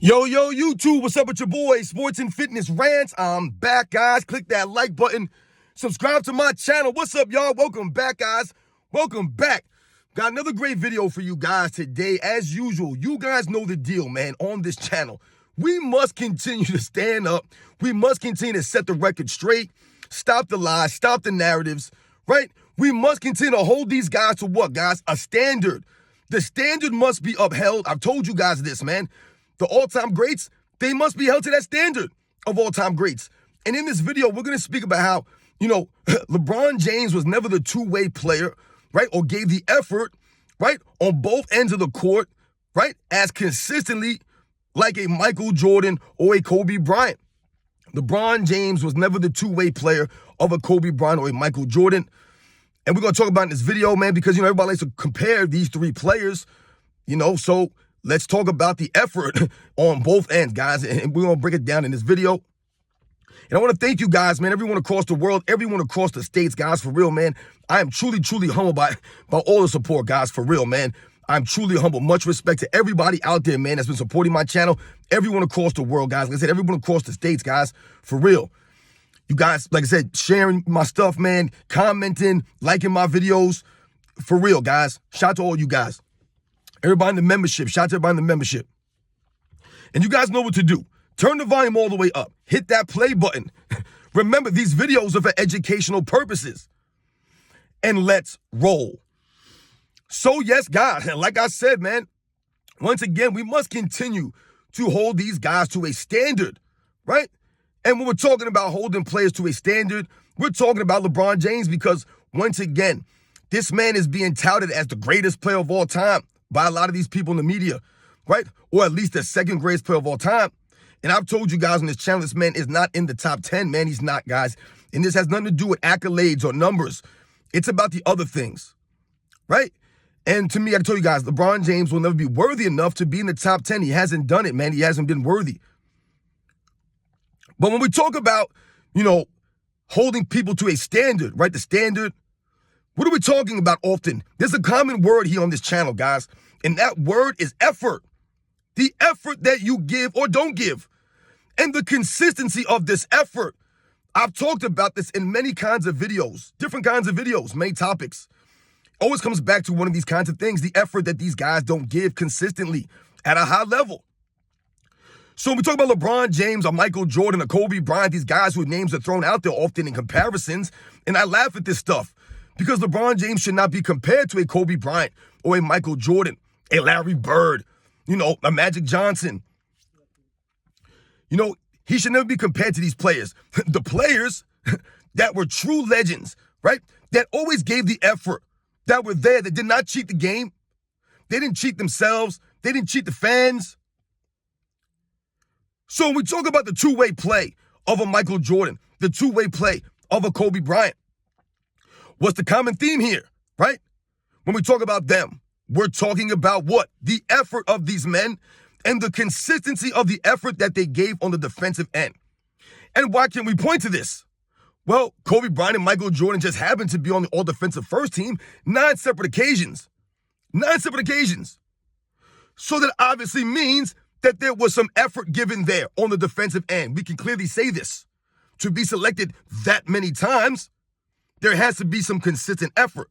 Yo, YouTube, what's up with your boy, Sports and Fitness Rants? I'm back, guys. Click that like button. Subscribe to my channel. What's up, y'all? Welcome back, guys. Welcome back. Got another great video for you guys today. As usual, you guys know the deal, man, on this channel. We must continue to stand up. We must continue to set the record straight. Stop the lies. Stop the narratives, right? We must continue to hold these guys to what, guys? A standard. The standard must be upheld. I've told you guys this, man. The all-time greats, they must be held to that standard of all-time greats. And in this video, we're going to speak about how, LeBron James was never the two-way player, right? Or gave the effort, right, on both ends of the court, right, as consistently like a Michael Jordan or a Kobe Bryant. LeBron James was never the two-way player of a Kobe Bryant or a Michael Jordan. And we're going to talk about in this video, man, because, everybody likes to compare these three players, so let's talk about the effort on both ends, guys, and we're going to break it down in this video. And I want to thank you guys, man, everyone across the world, everyone across the states, guys, for real, man. I am truly, truly humbled by all the support, guys, for real, man. I'm truly humble. Much respect to everybody out there, man, that's been supporting my channel. Everyone across the world, guys. Like I said, everyone across the states, guys, for real. You guys, like I said, sharing my stuff, man, commenting, liking my videos, for real, guys. Shout out to all you guys. Everybody in the membership. Shout out to everybody in the membership. And you guys know what to do. Turn the volume all the way up. Hit that play button. Remember, these videos are for educational purposes. And let's roll. So, yes, guys, like I said, man, once again, we must continue to hold these guys to a standard, right? And when we're talking about holding players to a standard, we're talking about LeBron James because, once again, this man is being touted as the greatest player of all time by a lot of these people in the media, right? Or at least the second greatest player of all time. And I've told you guys on this channel, this man is not in the top 10, man. He's not, guys. And this has nothing to do with accolades or numbers. It's about the other things, right? And to me, I told you guys, LeBron James will never be worthy enough to be in the top 10. He hasn't done it, man. He hasn't been worthy. But when we talk about, holding people to a standard, right? The standard, what are we talking about often? There's a common word here on this channel, guys, and that word is effort. The effort that you give or don't give, and the consistency of this effort. I've talked about this in many kinds of videos, different kinds of videos, many topics. Always comes back to one of these kinds of things, the effort that these guys don't give consistently at a high level. So when we talk about LeBron James or Michael Jordan or Kobe Bryant, these guys whose names are thrown out there often in comparisons, and I laugh at this stuff. Because LeBron James should not be compared to a Kobe Bryant or a Michael Jordan, a Larry Bird, a Magic Johnson. He should never be compared to these players. The players that were true legends, right? That always gave the effort, that were there, that did not cheat the game. They didn't cheat themselves. They didn't cheat the fans. So when we talk about the two-way play of a Michael Jordan, the two-way play of a Kobe Bryant, what's the common theme here, right? When we talk about them, we're talking about what? The effort of these men and the consistency of the effort that they gave on the defensive end. And why can't we point to this? Well, Kobe Bryant and Michael Jordan just happened to be on the all-defensive first team 9 separate occasions. 9 separate occasions. So that obviously means that there was some effort given there on the defensive end. We can clearly say this. To be selected that many times, there has to be some consistent effort.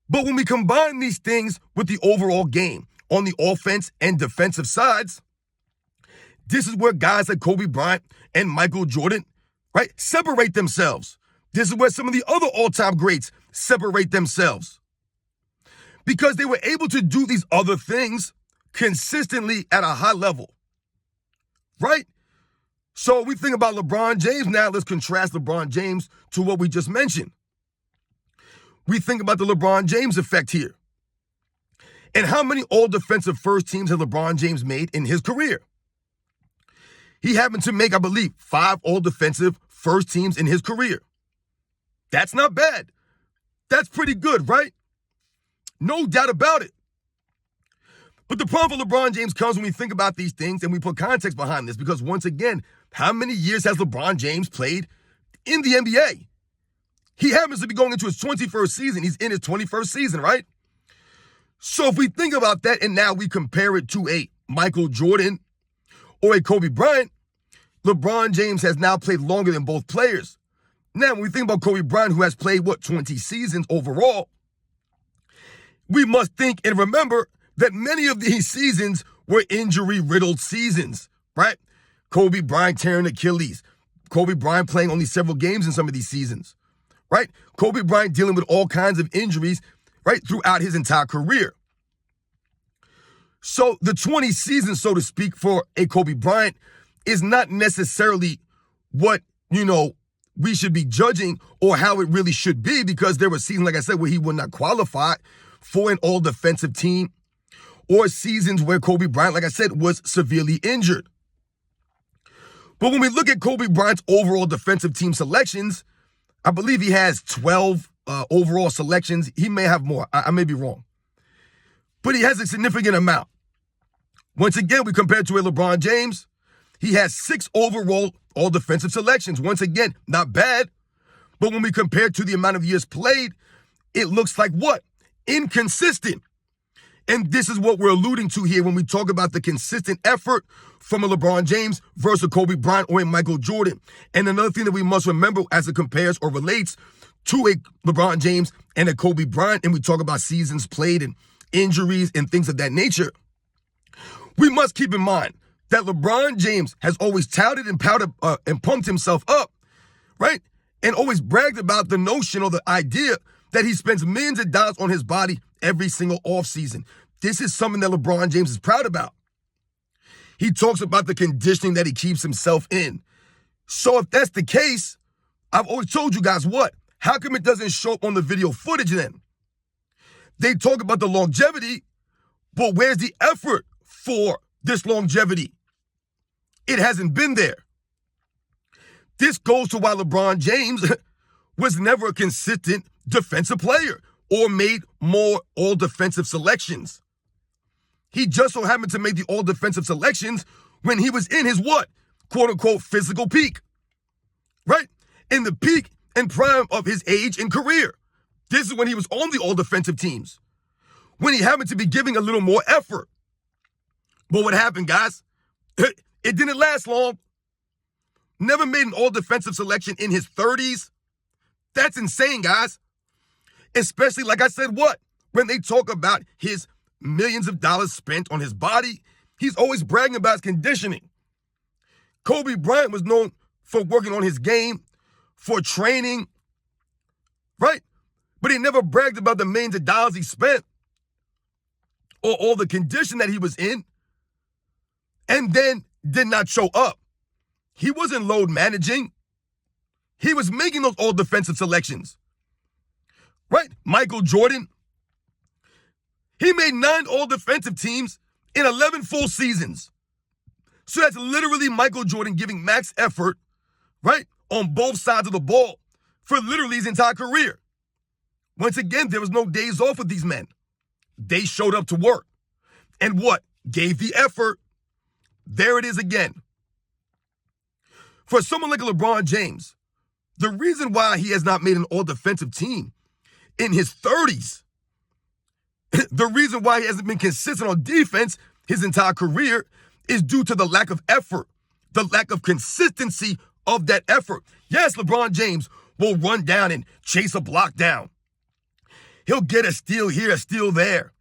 But when we combine these things with the overall game on the offense and defensive sides, this is where guys like Kobe Bryant and Michael Jordan, right, separate themselves. This is where some of the other all-time greats separate themselves. Because they were able to do these other things consistently at a high level, right? So we think about LeBron James now. Let's contrast LeBron James to what we just mentioned. We think about the LeBron James effect here. And how many all-defensive first teams has LeBron James made in his career? He happened to make, I believe, 5 all-defensive first teams in his career. That's not bad. That's pretty good, right? No doubt about it. But the problem for LeBron James comes when we think about these things and we put context behind this, because once again, how many years has LeBron James played in the NBA? He happens to be going into his 21st season. He's in his 21st season, right? So if we think about that and now we compare it to a Michael Jordan or a Kobe Bryant, LeBron James has now played longer than both players. Now, when we think about Kobe Bryant, who has played, 20 seasons overall, we must think and remember that many of these seasons were injury-riddled seasons, right? Kobe Bryant tearing Achilles. Kobe Bryant playing only several games in some of these seasons, right? Kobe Bryant dealing with all kinds of injuries, right, throughout his entire career. So the 20 seasons, so to speak, for a Kobe Bryant is not necessarily what, we should be judging or how it really should be, because there were seasons, like I said, where he would not qualify for an all-defensive team, or seasons where Kobe Bryant, like I said, was severely injured. But when we look at Kobe Bryant's overall defensive team selections, I believe he has 12 overall selections. He may have more. I may be wrong. But he has a significant amount. Once again, we compare it to a LeBron James. He has 6 overall all-defensive selections. Once again, not bad. But when we compare it to the amount of years played, it looks like what? Inconsistent. And this is what we're alluding to here when we talk about the consistent effort from a LeBron James versus a Kobe Bryant or a Michael Jordan. And another thing that we must remember as it compares or relates to a LeBron James and a Kobe Bryant, and we talk about seasons played and injuries and things of that nature, we must keep in mind that LeBron James has always touted and pumped himself up, right? And always bragged about the notion or the idea that he spends millions of dollars on his body every single offseason. This is something that LeBron James is proud about. He talks about the conditioning that he keeps himself in. So if that's the case, I've always told you guys what? How come it doesn't show up on the video footage then? They talk about the longevity, but where's the effort for this longevity? It hasn't been there. This goes to why LeBron James was never a consistent defensive player or made more all-defensive selections. He just so happened to make the all-defensive selections when he was in his what? Quote-unquote physical peak. Right? In the peak and prime of his age and career. This is when he was on the all-defensive teams. When he happened to be giving a little more effort. But what happened, guys? It didn't last long. Never made an all-defensive selection in his 30s. That's insane, guys. Especially, like I said, what? When they talk about his millions of dollars spent on his body, he's always bragging about his conditioning. Kobe Bryant was known for working on his game, for training, right? But he never bragged about the millions of dollars he spent or all the condition that he was in, and then did not show up. He wasn't load managing. He was making those all defensive selections. Right? Michael Jordan, he made 9 all defensive teams in 11 full seasons. So that's literally Michael Jordan giving max effort, right, on both sides of the ball for literally his entire career. Once again, there was no days off with these men. They showed up to work. And what? Gave the effort. There it is again. For someone like LeBron James, the reason why he has not made an all-defensive team in his 30s, the reason why he hasn't been consistent on defense his entire career is due to the lack of effort, the lack of consistency of that effort. Yes, LeBron James will run down and chase a block down. He'll get a steal here, a steal there.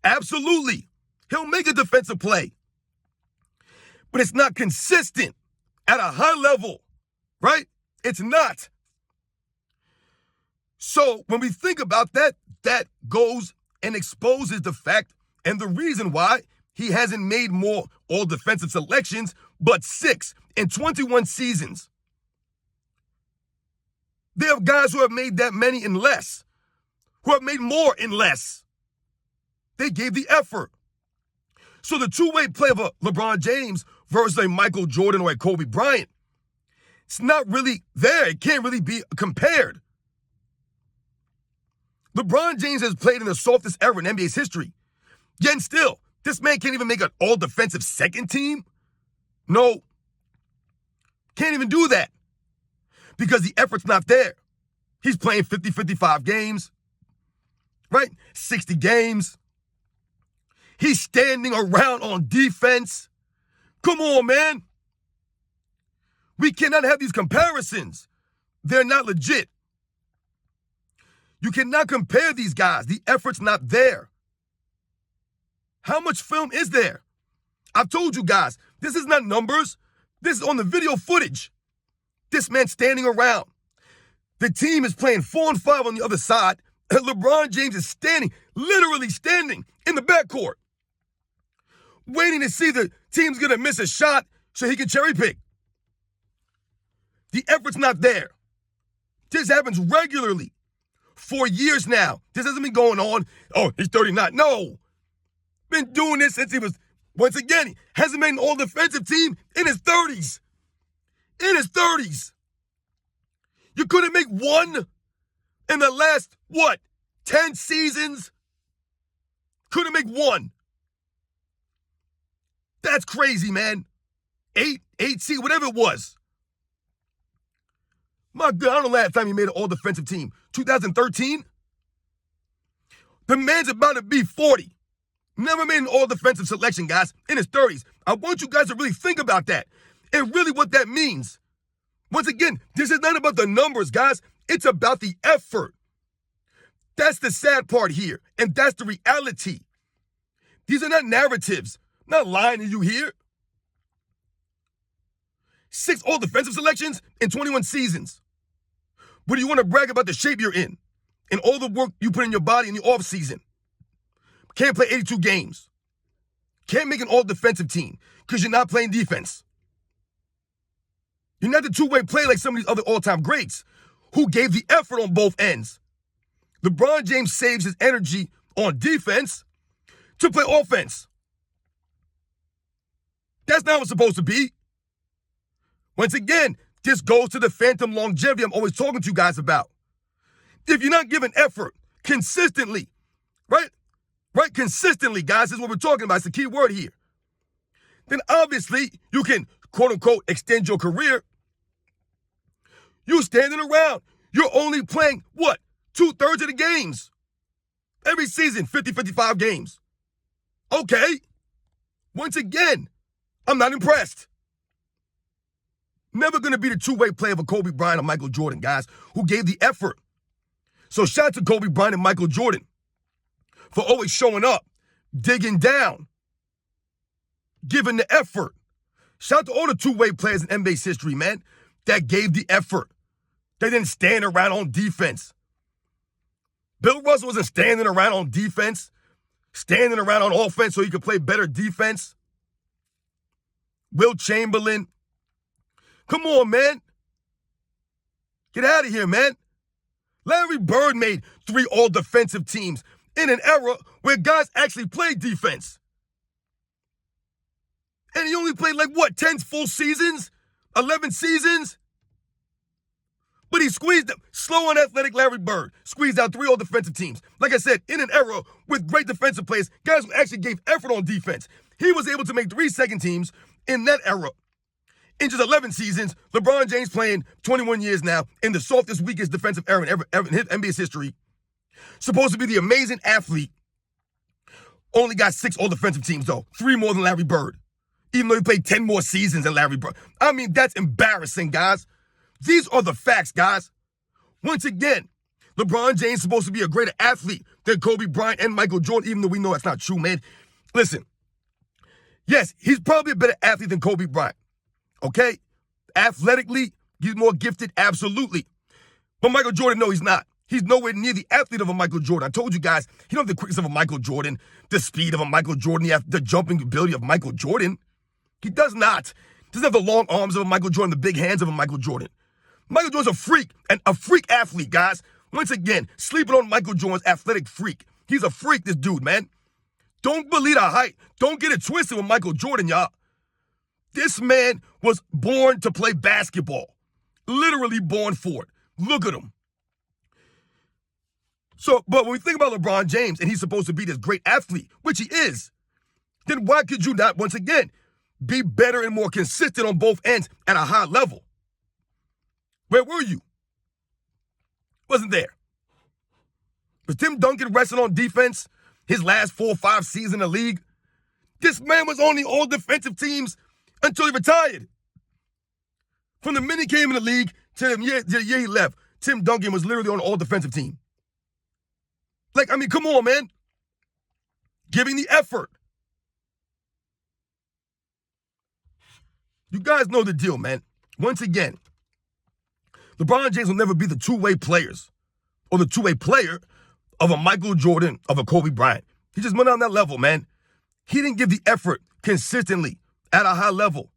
Absolutely. He'll make a defensive play. But it's not consistent at a high level, right? It's not. So when we think about that, that goes and exposes the fact and the reason why he hasn't made more all-defensive selections, but 6 in 21 seasons. There are guys who have made that many in less, who have made more in less. They gave the effort. So the two-way play of a LeBron James versus a Michael Jordan or a Kobe Bryant, it's not really there. It can't really be compared. LeBron James has played in the softest era in NBA's history. Yet still, this man can't even make an all-defensive second team? No. Can't even do that. Because the effort's not there. He's playing 50, 55 games. Right? 60 games. He's standing around on defense. Come on, man. We cannot have these comparisons. They're not legit. You cannot compare these guys. The effort's not there. How much film is there? I've told you guys, this is not numbers. This is on the video footage. This man standing around. The team is playing 4-on-5 on the other side. And LeBron James is standing, literally standing in the backcourt, waiting to see the team's going to miss a shot so he can cherry pick. The effort's not there. This happens regularly for years now. This hasn't been going on. Oh, he's 39. No. Been doing this since he was, once again, he hasn't made an all-defensive team in his 30s. In his 30s. You couldn't make one in the last, 10 seasons? Couldn't make one. That's crazy, man. 8 seed, whatever it was. My God, I don't know last time he made an all-defensive team. 2013? The man's about to be 40. Never made an all-defensive selection, guys, in his 30s. I want you guys to really think about that and really what that means. Once again, this is not about the numbers, guys. It's about the effort. That's the sad part here, and that's the reality. These are not narratives. I'm not lying to you here. 6 all-defensive selections in 21 seasons. But do you want to brag about the shape you're in and all the work you put in your body in the offseason? Can't play 82 games. Can't make an all-defensive team because you're not playing defense. You're not the two-way player like some of these other all-time greats who gave the effort on both ends. LeBron James saves his energy on defense to play offense. That's not what it's supposed to be. Once again, this goes to the phantom longevity I'm always talking to you guys about. If you're not giving effort consistently, right? Right? Consistently, guys, is what we're talking about. It's the key word here. Then obviously you can, quote unquote, extend your career. You're standing around. You're only playing, 2/3 of the games. Every season, 50, 55 games. Okay. Once again, I'm not impressed. Never going to be the two-way player of a Kobe Bryant or Michael Jordan, guys, who gave the effort. So shout out to Kobe Bryant and Michael Jordan for always showing up, digging down, giving the effort. Shout out to all the two-way players in NBA's history, man, that gave the effort. They didn't stand around on defense. Bill Russell wasn't standing around on defense, standing around on offense so he could play better defense. Will Chamberlain. Come on, man. Get out of here, man. Larry Bird made 3 all-defensive teams in an era where guys actually played defense. And he only played 10 full seasons? 11 seasons? But he squeezed them. Slow and athletic Larry Bird squeezed out 3 all-defensive teams. Like I said, in an era with great defensive players, guys who actually gave effort on defense. He was able to make 3 second teams in that era. In just 11 seasons, LeBron James playing 21 years now in the softest, weakest defensive era in NBA's history. Supposed to be the amazing athlete. Only got 6 all-defensive teams, though. 3 more than Larry Bird. Even though he played 10 more seasons than Larry Bird. I mean, that's embarrassing, guys. These are the facts, guys. Once again, LeBron James is supposed to be a greater athlete than Kobe Bryant and Michael Jordan, even though we know that's not true, man. Listen, yes, he's probably a better athlete than Kobe Bryant. Okay? Athletically, he's more gifted, absolutely. But Michael Jordan, no, he's not. He's nowhere near the athlete of a Michael Jordan. I told you guys, he don't have the quickness of a Michael Jordan, the speed of a Michael Jordan, the jumping ability of Michael Jordan. He does not. He doesn't have the long arms of a Michael Jordan, the big hands of a Michael Jordan. Michael Jordan's a freak, and a freak athlete, guys. Once again, sleeping on Michael Jordan's athletic freak. He's a freak, this dude, man. Don't believe the hype. Don't get it twisted with Michael Jordan, y'all. This man was born to play basketball. Literally born for it. Look at him. So, but when we think about LeBron James, and he's supposed to be this great athlete, which he is, then why could you not, once again, be better and more consistent on both ends at a high level? Where were you? Wasn't there. Was Tim Duncan resting on defense his last 4 or 5 seasons in the league? This man was on the all defensive teams until he retired. From the minute he came in the league to the year he left, Tim Duncan was literally on the all defensive team. Like, I mean, come on, man. Giving the effort. You guys know the deal, man. Once again, LeBron James will never be the two-way players or the two-way player of a Michael Jordan, of a Kobe Bryant. He just went on that level, man. He didn't give the effort consistently at a high level.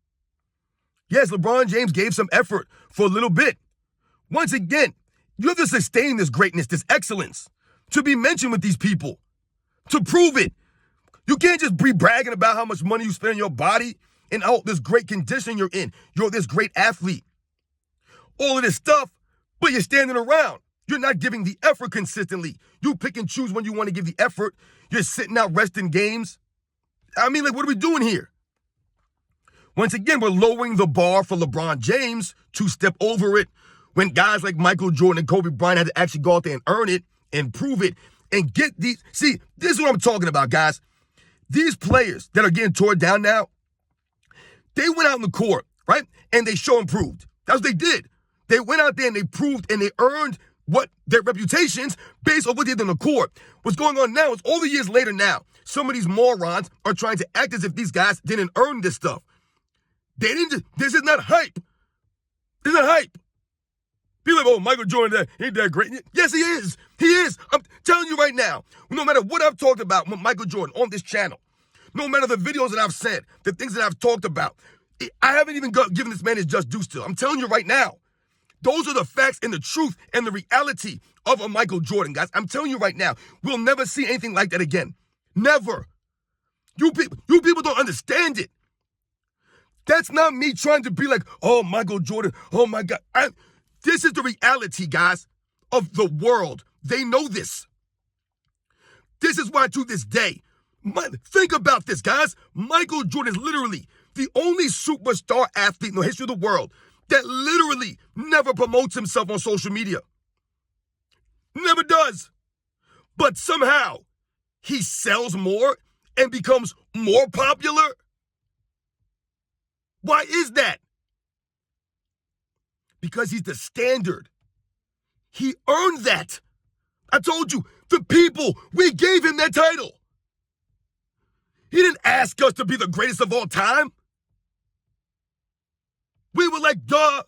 Yes, LeBron James gave some effort for a little bit. Once again, you have to sustain this greatness, this excellence, to be mentioned with these people, to prove it. You can't just be bragging about how much money you spend on your body and this great condition you're in. You're this great athlete. All of this stuff, but you're standing around. You're not giving the effort consistently. You pick and choose when you want to give the effort. You're sitting out resting games. I mean, like, what are we doing here? Once again, we're lowering the bar for LeBron James to step over it when guys like Michael Jordan and Kobe Bryant had to actually go out there and earn it and prove it and get these. See, this is what I'm talking about, guys. These players that are getting torn down now, they went out in the court, right? And they show and proved. That's what they did. They went out there and they proved and they earned what their reputations based on what they did on the court. What's going on now is all the years later now, some of these morons are trying to act as if these guys didn't earn this stuff. They didn't. This is not hype. This is not hype. People are like, oh, Michael Jordan, ain't that great? Yes, he is. He is. I'm telling you right now, no matter what I've talked about with Michael Jordan on this channel, no matter the videos that I've said, the things that I've talked about, I haven't even given this man his just due still. I'm telling you right now, those are the facts and the truth and the reality of a Michael Jordan, guys. I'm telling you right now, we'll never see anything like that again. Never. You people don't understand it. That's not me trying to be like, oh, Michael Jordan, oh my God. This is the reality, guys, of the world. They know this. This is why to this day, think about this, guys. Michael Jordan is literally the only superstar athlete in the history of the world that literally never promotes himself on social media. Never does. But somehow he sells more and becomes more popular. Why is that? Because he's the standard. He earned that. I told you, the people, we gave him that title. He didn't ask us to be the greatest of all time. We were like, duh.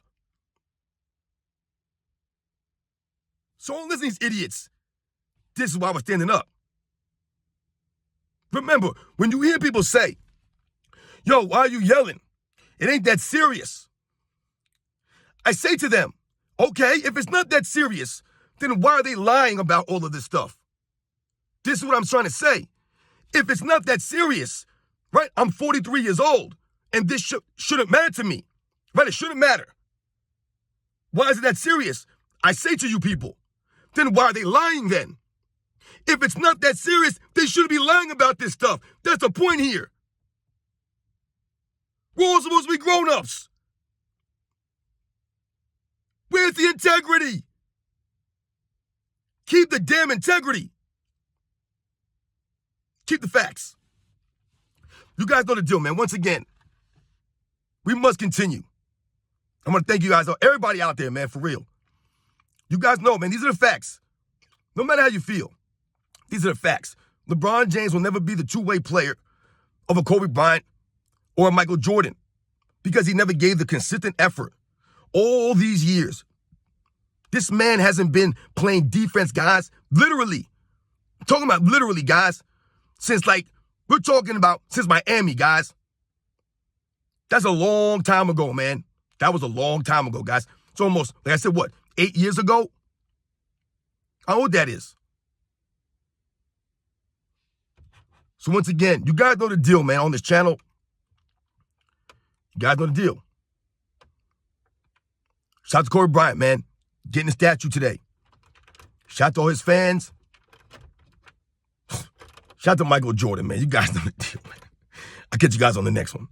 So don't listen to these idiots. This is why we're standing up. Remember, when you hear people say, yo, why are you yelling? It ain't that serious. I say to them, okay, if it's not that serious, then why are they lying about all of this stuff? This is what I'm trying to say. If it's not that serious, right? I'm 43 years old, and this shouldn't matter to me, right? It shouldn't matter. Why is it that serious? I say to you people, then why are they lying then? If it's not that serious, they shouldn't be lying about this stuff. That's the point here. We're all supposed to be grown-ups. Where's the integrity? Keep the damn integrity. Keep the facts. You guys know the deal, man. Once again, we must continue. I want to thank you guys, everybody out there, man, for real. You guys know, man, these are the facts. No matter how you feel, these are the facts. LeBron James will never be the two-way player of a Kobe Bryant or a Michael Jordan because he never gave the consistent effort all these years. This man hasn't been playing defense, guys, literally. I'm talking about literally, guys, since we're talking about since Miami, guys. That's a long time ago, man. That was a long time ago, guys. It's almost, like I said, 8 years ago? How old that is? So once again, you guys know the deal, man, on this channel. You guys know the deal. Shout out to Kobe Bryant, man. Getting a statue today. Shout out to all his fans. Shout out to Michael Jordan, man. You guys know the deal, man. I'll catch you guys on the next one.